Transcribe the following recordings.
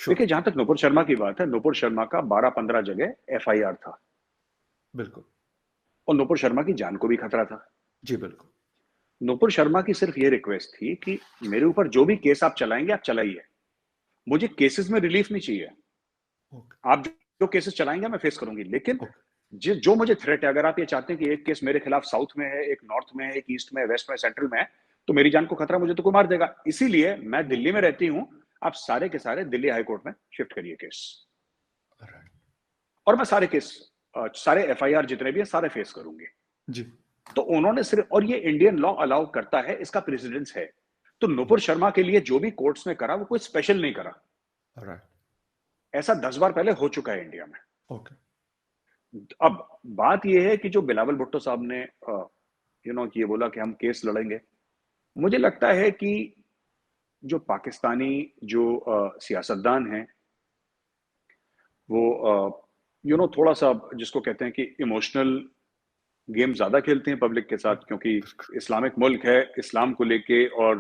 Sure. देखिए, जहां तक नुपुर शर्मा की बात है, नुपुर शर्मा का 12-15 जगह एफआईआर था बिल्कुल। और नुपुर शर्मा की जान को भी खतरा था। जी बिल्कुल। नुपुर शर्मा की सिर्फ ये रिक्वेस्ट थी कि मेरे ऊपर जो भी केस आप चलाएंगे, आप चलाइए, मुझे केसेस में रिलीफ नहीं चाहिए। ओके। आप जो केसेस चलाएंगे मैं फेस करूंगी, लेकिन ओके। जो मुझे थ्रेट है, अगर आप ये चाहते हैं कि एक केस मेरे खिलाफ साउथ में है, एक नॉर्थ में है, एक ईस्ट में है, वेस्ट में, सेंट्रल में है, तो मेरी जान को खतरा, मुझे तो कोई मार देगा। इसीलिए मैं दिल्ली में रहती हूँ, आप सारे के सारे दिल्ली हाईकोर्ट में शिफ्ट करिए केस, राइट। और मैं सारे केस, सारे एफआईआर जितने भी है सारे फेस करूंगी। जी। तो उन्होंने सिर्फ, और ये इंडियन लॉ अलाउ करता है, इसका प्रेसिडेंस है। तो नुपुर शर्मा के लिए जो भी कोर्ट्स में करा वो कोई स्पेशल नहीं करा, राइट। ऐसा 10 बार पहले हो चुका है इंडिया में। ओके। अब बात यह है कि जो बिलावल भुट्टो साहब ने ये बोला कि हम केस लड़ेंगे, मुझे लगता है कि जो पाकिस्तानी जो सियासतदान हैं, वो थोड़ा सा, जिसको कहते हैं कि इमोशनल गेम ज्यादा खेलते हैं पब्लिक के साथ, क्योंकि इस्लामिक मुल्क है, इस्लाम को लेके और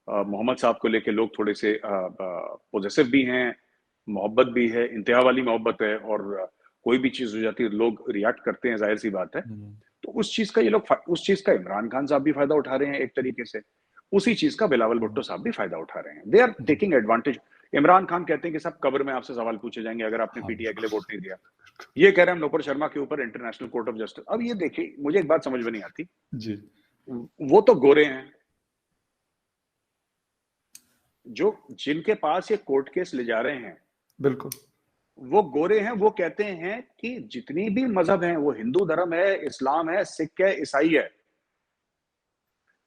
मोहम्मद साहब को लेके लोग थोड़े से पॉजिटिव भी हैं, मोहब्बत भी है, इंतहा वाली मोहब्बत है, और कोई भी चीज हो जाती है लोग रिएक्ट करते हैं, जाहिर सी बात है। तो उस चीज का ये लोग, उस चीज का इमरान खान साहब भी फायदा उठा रहे हैं एक तरीके से, उसी चीज का बिलावल भुट्टो साहब भी फायदा उठा रहे हैं। They are taking advantage. Imran Khan कहते हैं कि सब कब्र में आपसे सवाल पूछे जाएंगे अगर आपने पीटीआई के लिए वोट नहीं दिया। ये कह रहे हैं नुपुर शर्मा के ऊपर इंटरनेशनल कोर्ट ऑफ जस्टिस। अब ये देखिए, मुझे एक बात समझ में नहीं आती, जी। वो तो गोरे हैं, जो जिनके पास ये कोर्ट केस ले जा रहे हैं, बिल्कुल। वो गोरे हैं। वो कहते हैं कि जितनी भी मजहब हैं, वो हिंदू धर्म है, इस्लाम है, सिख है, ईसाई है,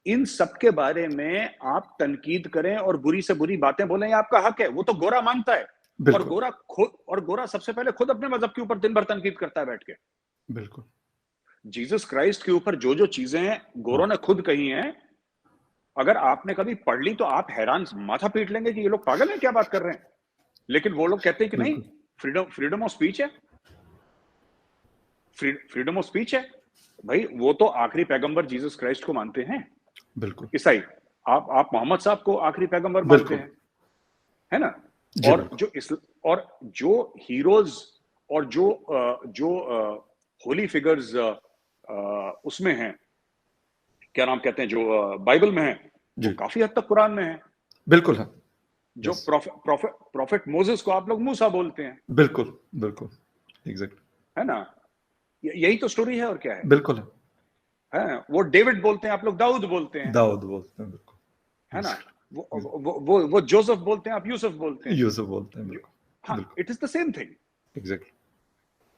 इन सब के बारे में आप तनकीद करें और बुरी से बुरी बातें बोलें, ये आपका हक है। वो तो गोरा मानता है, और गोरा सबसे पहले खुद अपने मजहब के ऊपर दिन भर तनकीद करता है बैठ के। बिल्कुल। जीसस क्राइस्ट के ऊपर जो जो चीजें गोरों ने खुद कही हैं, अगर आपने कभी पढ़ ली तो आप हैरान माथा पीट लेंगे कि ये लोग पागल हैं, क्या बात कर रहे हैं। लेकिन वो लोग कहते हैं कि नहीं, फ्रीडम ऑफ स्पीच है, फ्रीडम ऑफ स्पीच है। भाई, वो तो आखिरी पैगंबर जीसस क्राइस्ट को मानते हैं बिल्कुल। ईसाई, आप मोहम्मद साहब को आखिरी पैगंबर मानते हैं, है ना। और और जो हीरोज और जो होली फिगर्स उसमें हैं, क्या नाम कहते हैं, जो बाइबल में है, वो काफी हद तक कुरान में है। बिल्कुल है। जो प्रॉफिट मोसेस को आप लोग मूसा बोलते हैं। बिल्कुल बिल्कुल, एग्जैक्ट, है ना। यही तो स्टोरी है, और क्या है। बिल्कुल है। वो डेविड बोलते हैं, आप लोग दाऊद बोलते हैं। दाऊद बोलते हैं, बिल्कुल, है ना। वो जोसेफ बोलते हैं, आप यूसुफ बोलते हैं। यूसुफ बोलते हैं, बिल्कुल। हाँ, it is the same thing. Exactly.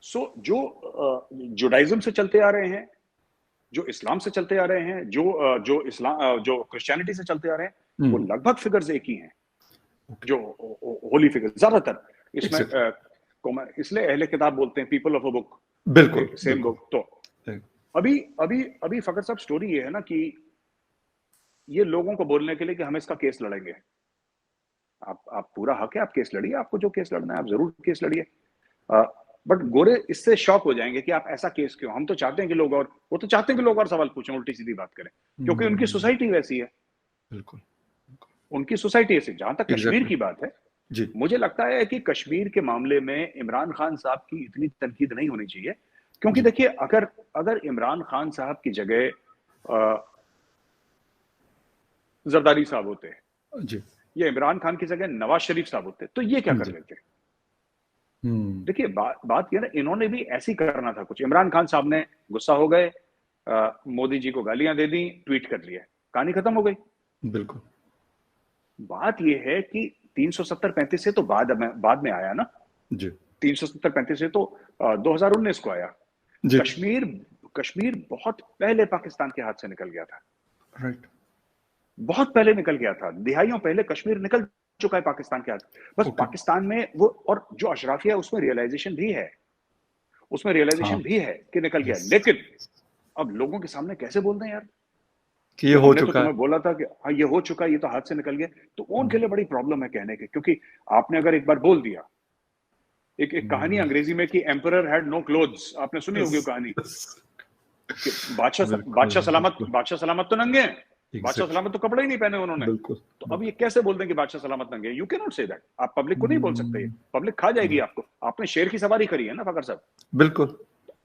So जो जुडाइज्म से चलते आ रहे हैं, जो इस्लाम से चलते आ रहे हैं, जो क्रिश्चियनिटी से चलते आ रहे हैं, वो लगभग फिगर्स एक ही हैं, जो होली फिगर्स ज्यादातर इसमें। इसलिए अहले किताब बोलते हैं, पीपल ऑफ अ बुक, बिल्कुल सेम बुक। तो अभी फकर साहब, स्टोरी ये है ना कि ये लोगों को बोलने के लिए कि हम इसका केस लड़ेंगे। आप पूरा हक है, आप केस लड़िए, आपको जो केस लड़ना है आप जरूर केस लड़िए। बट गोरे इससे शॉक हो जाएंगे कि आप ऐसा केस क्यों। हम तो चाहते हैं कि लोग, और वो तो चाहते हैं कि लोग और सवाल पूछें, उल्टी सीधी बात करें, क्योंकि उनकी सोसाइटी वैसी है। बिल्कुल, उनकी सोसाइटी ऐसी। जहां तक कश्मीर की बात है, जी, मुझे लगता है कि कश्मीर के मामले में इमरान खान साहब की इतनी तनकीद नहीं होनी चाहिए, क्योंकि देखिए, अगर इमरान खान साहब की जगह जरदारी साहब होते जी, या इमरान खान की जगह नवाज शरीफ साहब होते, तो ये क्या कर लेते। देखिए, बात ये ना, इन्होंने भी ऐसी करना था कुछ। इमरान खान साहब ने गुस्सा हो गए, मोदी जी को गालियां दे दी, ट्वीट कर लिया, कहानी खत्म हो गई। बिल्कुल। बात ये है कि 370-35 से तो बाद में आया ना जी। 370-35 से तो 2019 को आया। कश्मीर बहुत पहले पाकिस्तान के हाथ से निकल गया था। राइट। बहुत पहले निकल गया था, दिहाइयों पहले कश्मीर निकल चुका है पाकिस्तान के हाथ। बस पाकिस्तान में वो, और जो अशराफिया है उसमें रियलाइजेशन भी है, कि निकल गया। लेकिन अब लोगों के सामने कैसे बोल दें यार कि ये हो चुका है। तो तुम्हें बोला था कि हाँ ये हो चुका है, ये तो हाथ से निकल गया। तो उनके लिए बड़ी प्रॉब्लम है कहने के, क्योंकि आपने अगर एक बार बोल दिया, एक कहानी अंग्रेजी में कि एम्परर हैड नो क्लोथ्स, आपने सुनी होगी कहानी कि बादशाह सलामत तो नंगे हैं, बादशाह सलामत तो कपड़े ही नहीं पहने उन्होंने। बिल्कुल तो अब ये कैसे बोल दें कि बादशाह सलामत नंगे? You can not say that. आप पब्लिक को नहीं बोल सकते, पब्लिक खा जाएगी आपको। आपने शेर की सवारी करी है ना फकर साहब, बिल्कुल।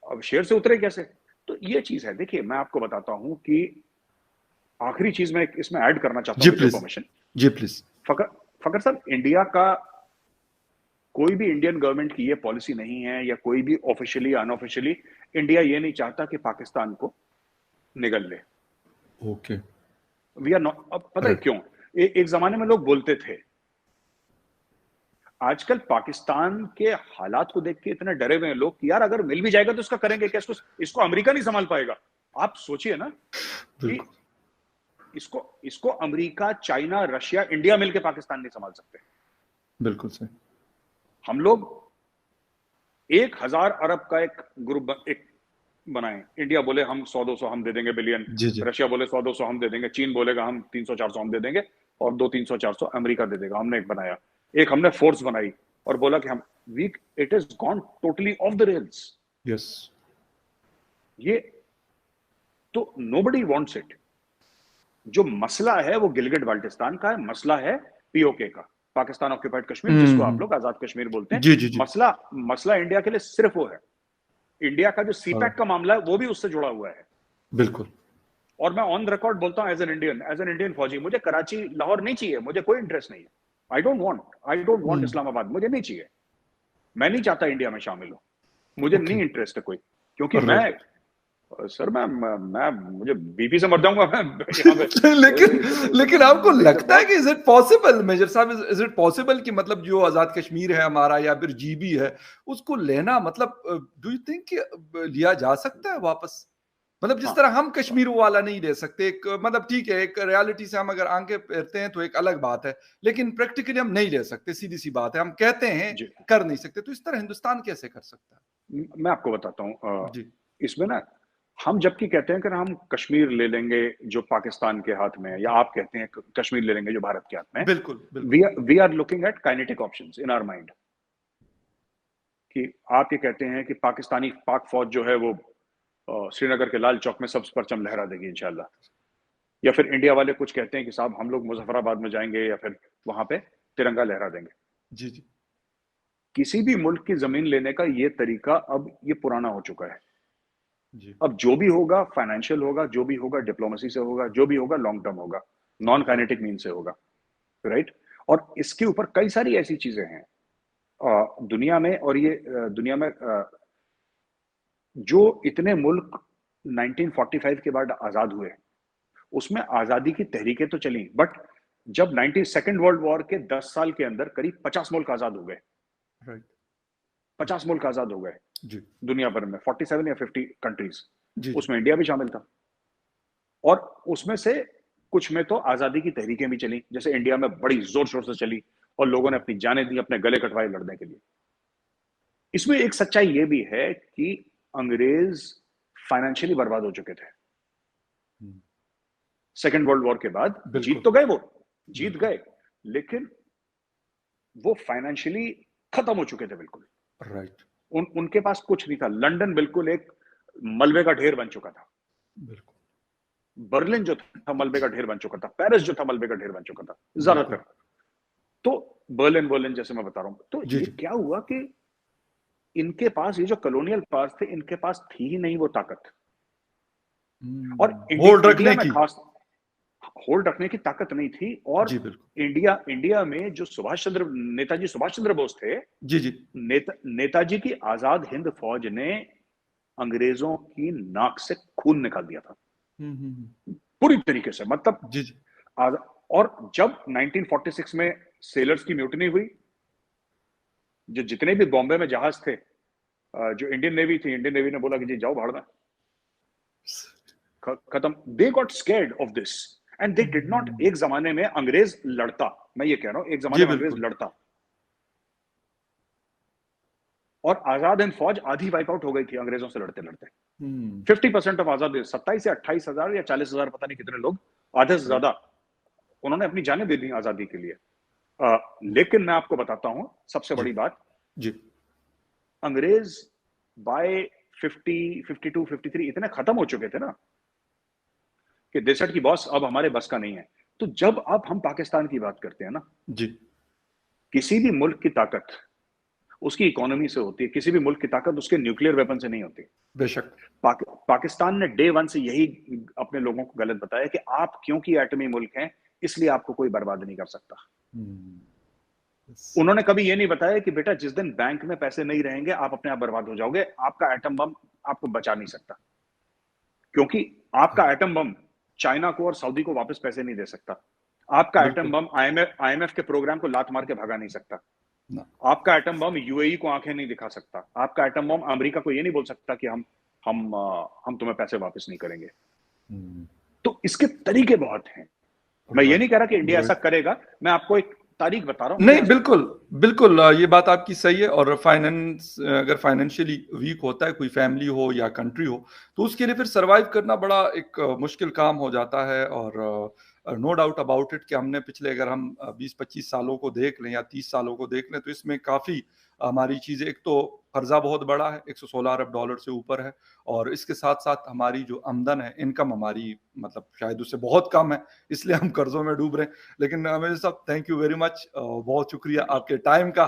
अब शेर से उतरे कैसे? तो ये चीज है। देखिए मैं आपको बताता हूं कि आखिरी चीज मैं इसमें ऐड करना चाहता जी हूं विद योर प्लीज, परमिशन। जी प्लीज। फकर फकर साहब, इंडिया का कोई भी इंडियन गवर्नमेंट की ये पॉलिसी नहीं है, या कोई भी ऑफिशियली अनऑफिशियली इंडिया ये नहीं चाहता कि पाकिस्तान को निगल ले। ओके। We are not. अब पता है राइट। क्यों? एक जमाने में लोग बोलते थे, आजकल पाकिस्तान के हालात को देख के इतने डरे हुए हैं लोग कि यार अगर मिल भी जाएगा तो इसका करेंगे क्या? इसको अमेरिका नहीं संभाल पाएगा। आप सोचिए ना कि बिल्कुल इसको इसको अमेरिका, चाइना, रशिया, इंडिया मिलके पाकिस्तान नहीं संभाल सकते। बिल्कुल सही। हम लोग 1,000 अरब का एक ग्रुप एक बनाए। इंडिया बोले हम 100-200 हम दे देंगे बिलियन, जी जी। रशिया बोले 100-200 हम दे देंगे, चीन बोलेगा हम 300-400 हम दे देंगे, और 200-300-400 अमेरिका दे देगा। हमने एक बनाया, एक हमने फोर्स बनाई और बोला कि हम weak, it is gone totally off the rails. Yes. ये तो नोबडी वांट्स इट। जो मसला है वो गिलगिट बाल्टिस्तान का है, मसला है पीओके का, पाकिस्तान ऑक्यूपाइड कश्मीर, जिसको आप लोग आजाद कश्मीर बोलते हैं। जी जी जी। मसला मसला इंडिया के लिए सिर्फ वो है। इंडिया का जो सीपैक हाँ, का मामला है वो भी उससे जुड़ा हुआ है। बिल्कुल। और मैं ऑन रिकॉर्ड बोलता हूं एज एन इंडियन फौजी, मुझे कराची लाहौर नहीं चाहिए, मुझे कोई इंटरेस्ट नहीं है। आई डोंट वांट इस्लामाबाद, मुझे नहीं चाहिए। मैं नहीं चाहता इंडिया में शामिल हो, मुझे ओके। नहीं इंटरेस्ट है कोई। क्योंकि मैं, राइट। सर मैं मुझे बीपी से मर जाऊंगा मैं यहाँ पे। लेकिन इतना लेकिन आपको नहीं लगता है बहुत। कि इज इट पॉसिबल मेजर साहब, इज इट पॉसिबल कि मतलब जो आजाद कश्मीर है हमारा या फिर जीबी है उसको लेना, मतलब डू यू थिंक कि लिया जा सकता है वापस? मतलब जिस हाँ, तरह हम कश्मीर वाला नहीं ले सकते, एक मतलब ठीक है, एक रियलिटी से हम अगर आगे फेरते हैं तो एक अलग बात है, लेकिन प्रैक्टिकली हम नहीं ले सकते, सीधी सी बात है, हम कहते हैं जी कर नहीं सकते, तो इस तरह हिंदुस्तान कैसे कर सकता मैं आपको बताता हूँ। है? जी। इसमें ना हम जबकि कहते हैं कि हम कश्मीर ले लेंगे जो पाकिस्तान के हाथ में है, या आप कहते हैं कश्मीर ले लेंगे जो भारत के हाथ में है, बिल्कुल बिल्कुल। We are looking at kinetic options in our mind. कि आप ये कहते हैं कि पाकिस्तानी पाक फौज जो है वो श्रीनगर के लाल चौक में सब्ज परचम लहरा देगी इंशाल्लाह। या फिर इंडिया वाले कुछ कहते हैं कि साहब हम लोग मुजफ्फराबाद में जाएंगे या फिर वहां पे तिरंगा लहरा देंगे। जी जी। किसी भी मुल्क की जमीन लेने का ये तरीका अब ये पुराना हो चुका है। जी। अब जो भी होगा फाइनेंशियल होगा, जो भी होगा डिप्लोमेसी से होगा, जो भी होगा लॉन्ग टर्म होगा, नॉन काइनेटिक मीन से होगा। राइट। और इसके ऊपर कई सारी ऐसी चीजें हैं दुनिया में, और ये दुनिया में जो इतने मुल्क 1945 के बाद आजाद हुए, उसमें आजादी की तहरीकें तो चली, बट जब 92nd वर्ल्ड वॉर के 10 साल के अंदर करीब 50 मुल्क आजाद हो गए। राइट। 50 मुल्क आजाद हो गए जी दुनिया भर में, 47 या 50 कंट्रीज, जी। जी उसमें इंडिया भी शामिल था। और उसमें से कुछ में तो आजादी की तहरीकें भी चली, जैसे इंडिया में बड़ी जोर शोर से चली और लोगों ने अपनी जानें दी, अपने गले कटवाए लड़ने के लिए। इसमें एक सच्चाई ये भी है कि अंग्रेज फाइनेंशियली बर्बाद हो चुके थे। सेकेंड वर्ल्ड वॉर के बाद जीत बिल्कुल तो गए, वो जीत बिल्कुल। गए, लेकिन वो फाइनेंशियली खत्म हो चुके थे बिल्कुल। राइट। उनके पास कुछ नहीं था। लंदन बिल्कुल एक मलबे का ढेर बन चुका था। बिल्कुल बर्लिन जो था मलबे का ढेर बन चुका था। पेरिस जो था मलबे का ढेर बन चुका था बिल्कुल। ज्यादातर। तो बर्लिन बर्लिन जैसे मैं बता रहा हूं, तो जी ये जी। क्या हुआ कि इनके पास, ये जो कॉलोनियल पावर्स थे, इनके पास थी ही नहीं वो ताकत। और होल्ड इंडिया रखने में की। खास होल्ड रखने की ताकत नहीं थी। और जी बिल्कुल। इंडिया में जो नेताजी सुभाष चंद्र बोस थे, जी जी। नेताजी की आजाद हिंद फौज ने अंग्रेजों की नाक से खून निकाल दिया था पूरी तरीके से। मतलब जी जी। आज, और जब 1946 में सेलर्स की म्यूटनी हुई, जो जितने भी बॉम्बे में जहाज थे, जो इंडियन नेवी थी, इंडियन नेवी ने बोला कि जी जाओ भाड़ में, खत्म। They got scared of this and they did not. एक जमाने में अंग्रेज लड़ता, मैं ये कह रहा हूं, एक जी जमाने में अंग्रेज बिल्कुल। लड़ता, और आजाद हिंद फौज आधी वाइप आउट हो गई थी अंग्रेजों से लड़ते लड़ते। 50% ऑफ आजाद, 27 या 28,000 या 40,000, पता नहीं कितने लोग, आधे से राइट। ज्यादा, उन्होंने अपनी जानें दे दी आजादी के लिए। लेकिन मैं आपको बताता हूं सबसे जी बड़ी बात, जी। अंग्रेज बाय 50, 52, 53 इतने खत्म हो चुके थे ना कि दे सेड कि बॉस अब हमारे बस का नहीं है। तो जब अब हम पाकिस्तान की बात करते हैं ना, जी, किसी भी मुल्क की ताकत उसकी इकोनॉमी से होती है, किसी भी मुल्क की ताकत उसके न्यूक्लियर वेपन से नहीं होती। बेशक। पाकिस्तान ने डे वन से यही अपने लोगों को गलत बताया कि आप क्योंकि एटमी मुल्क हैं, इसलिए आपको कोई बर्बाद नहीं कर सकता। यस, उन्होंने कभी ये नहीं बताया कि बेटा जिस दिन बैंक में पैसे नहीं रहेंगे, आप अपने आप बर्बाद हो जाओगे, आपका एटम बम आपको बचा नहीं सकता। क्योंकि आपका एटम बम चाइना को और सऊदी को वापस पैसे नहीं दे सकता। आपका एटम बिल्कुल, बम आईएमएफ के प्रोग्राम को लात मार के भगा नहीं सकता। ना, आपका एटम बम यूएई को आंखें नहीं दिखा सकता। आपका एटम बम अमेरिका को ये नहीं बोल सकता कि हम तुम्हें पैसे वापस नहीं करेंगे। हुँ, तो इसके तरीके बहुत हैं। मैं ये राइट, नहीं कह रहा कि इंडिया ऐसा राइट। करेगा, मैं आपको एक तारीख बता रहा हूँ नहीं, इंडिया ऐसा बिल्कुल, करेगा। बिल्कुल ये बात आपकी सही है और अगर फाइनेंशियली वीक होता है कोई फैमिली हो या कंट्री हो, तो उसके लिए फिर सर्वाइव करना बड़ा एक मुश्किल काम हो जाता है और नो डाउट अबाउट इट कि हमने पिछले अगर हम 20-25 सालों को देख लें या 30 सालों को देख लें, तो इसमें काफ़ी हमारी चीज़ें एक तो कर्ज़ा बहुत बड़ा है, $116 अरब से ऊपर है और इसके साथ-साथ हमारी जो आमदन है, इनकम हमारी मतलब शायद उससे बहुत कम है, इसलिए हम कर्ज़ों में डूब रहे हैं। लेकिन मेजर साहब थैंक यू वेरी मच बहुत शुक्रिया थैंक यू। आपके टाइम का